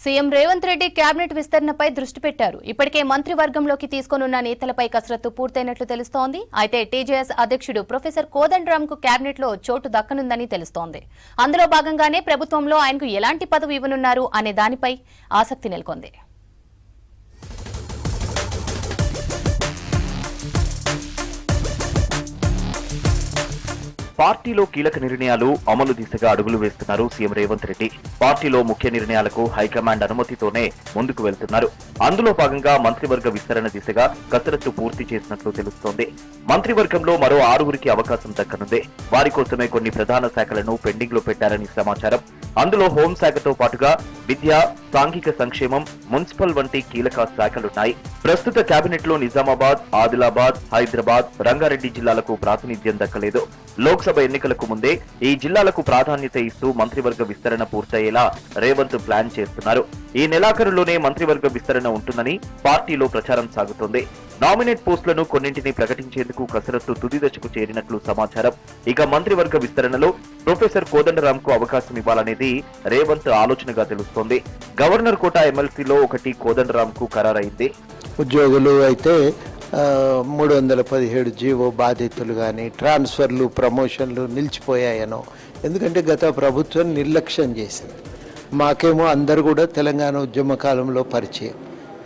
CM Revanth Reddy cabinet విస్తరణపై దృష్టి పెట్టారు. ఇప్పటికే మంత్రివర్గంలోకి తీసుకోనున్న నేతలపై కసరత్తు పూర్తయినట్లు తెలుస్తోంది. అయితే టీజేఎస్ అధ్యక్షుడు ప్రొఫెసర్ కోదండరాంకు కేబినెట్లో చోటు దక్కనుందని తెలుస్తోంది. అందులో భాగంగానే ప్రభుత్వంలో ఆయనకు ఎలాంటి పదవి ఇవ్వనున్నారు అనే దానిపై ఆసక్తి నెలకొంది. పార్టీలో కీలక నిర్ణయాలు అమలు దిశగా అడుగులు వేస్తున్నారు సీఎం రేవంత్ రెడ్డి. పార్టీలో ముఖ్య నిర్ణయాలకు హైకమాండ్ అనుమతితోనే ముందుకు వెళ్తున్నారు. అందులో భాగంగా మంత్రివర్గ విస్తరణ దిశగా కసరత్తు పూర్తి చేసినట్లు తెలుస్తోంది. మంత్రివర్గంలో మరో 6గురికి అవకాశం దక్కనుంది. వారి కోసమే కొన్ని ప్రధాన శాఖలను పెండింగ్ లో పెట్టారని సమాచారం. అందులో హోంశాఖతో పాటుగా విద్య, సాంఘిక సంక్షేమం, మున్సిపల్ వంటి కీలక శాఖలున్నాయి. ప్రస్తుత కేబినెట్ లో నిజామాబాద్, ఆదిలాబాద్, హైదరాబాద్, రంగారెడ్డి జిల్లాలకు ప్రాతినిధ్యం దక్కలేదు. లోక్సభ ఎన్నికలకు ముందే ఈ జిల్లాలకు ప్రాధాన్యత ఇస్తూ మంత్రివర్గ విస్తరణ పూర్తయ్యేలా రేవంత్ ప్లాన్ చేస్తున్నారు. ఈ నెలాఖరులోనే మంత్రివర్గ విస్తరణ ఉంటుందని పార్టీలో ప్రచారం సాగుతోంది. నామినేట్ పోస్టులను కొన్నింటిని ప్రకటించేందుకు కసరత్తు తుది దశకు చేరినట్లు సమాచారం. ఇక మంత్రివర్గ విస్తరణలో ప్రొఫెసర్ కోదండరాంకు అవకాశం ఇవ్వాలనేది రేవంత్ ఆలోచనగా తెలుస్తోంది. గవర్నర్ కోట ఎమ్మెల్సీలో ఒకటి కోదండరాంకు ఖరారైంది. ఉద్యోగులు అయితే 317 జీవో బాధితులు కానీ ట్రాన్స్ఫర్లు, ప్రమోషన్లు నిలిచిపోయాయనో, ఎందుకంటే గత ప్రభుత్వం నిర్లక్ష్యం చేసింది. మాకేమో అందరు కూడా తెలంగాణ ఉద్యమ కాలంలో పరిచయం.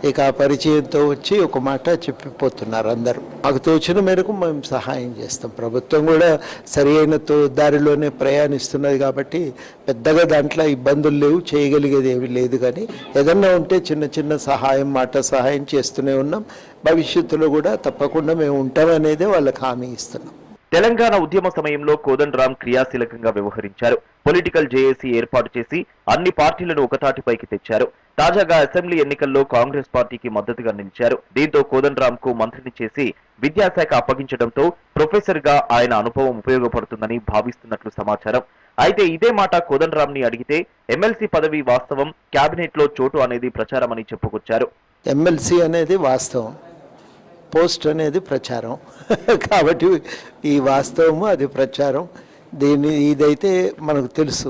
ఇక ఆ పరిచయంతో వచ్చి ఒక మాట చెప్పిపోతున్నారు అందరూ. మాకు తోచిన మేరకు మేము సహాయం చేస్తాం. ప్రభుత్వం కూడా సరి అయిన దారిలోనే ప్రయాణిస్తున్నది కాబట్టి పెద్దగా దాంట్లో ఇబ్బందులు లేవు, చేయగలిగేది ఏమీ లేదు. కానీ ఏదన్నా ఉంటే చిన్న చిన్న సహాయం, మాట సహాయం చేస్తూనే ఉన్నాం. భవిష్యత్తులో కూడా తప్పకుండా మేము ఉంటామనేదే వాళ్ళకి హామీ ఇస్తున్నాం. తెలంగాణ ఉద్యమ సమయంలో కోదండరాం క్రియాశీలకంగా వ్యవహరించారు. పొలిటికల్ జేఏసీ ఏర్పాటు చేసి అన్ని పార్టీలను ఒకతాటిపైకి తెచ్చారు. తాజాగా అసెంబ్లీ ఎన్నికల్లో కాంగ్రెస్ పార్టీకి మద్దతుగా నిలిచారు. దీంతో కోదండరాంకు మంత్రిని చేసి విద్యాశాఖ అప్పగించడంతో ప్రొఫెసర్ గా ఆయన అనుభవం ఉపయోగపడుతుందని భావిస్తున్నట్లు సమాచారం. అయితే ఇదే మాట కోదండరాంని అడిగితే ఎమ్మెల్సీ పదవి వాస్తవం, కేబినెట్ లో చోటు అనేది ప్రచారం అని చెప్పుకొచ్చారు. ఎమ్మెల్సీ అనేది వాస్తవం, పోస్ట్ అనేది ప్రచారం. కాబట్టి ఈ వాస్తవము అది ప్రచారం. ఇదైతే మనకు తెలుసు.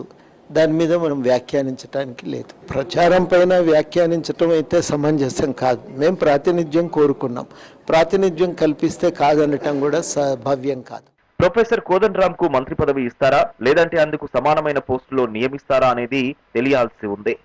దాని మీద మనం వ్యాఖ్యానించడానికి లేదు. ప్రచారం పైన వ్యాఖ్యానించటం అయితే సమంజసం కాదు. మేము ప్రాతినిధ్యం కోరుకున్నాం. ప్రాతినిధ్యం కల్పిస్తే కాదనటం కూడా భవ్యం కాదు. ప్రొఫెసర్ కోదండరాంకు మంత్రి పదవి ఇస్తారా, లేదంటే అందుకు సమానమైన పోస్టులో నియమిస్తారా అనేది తెలియాల్సి ఉంది.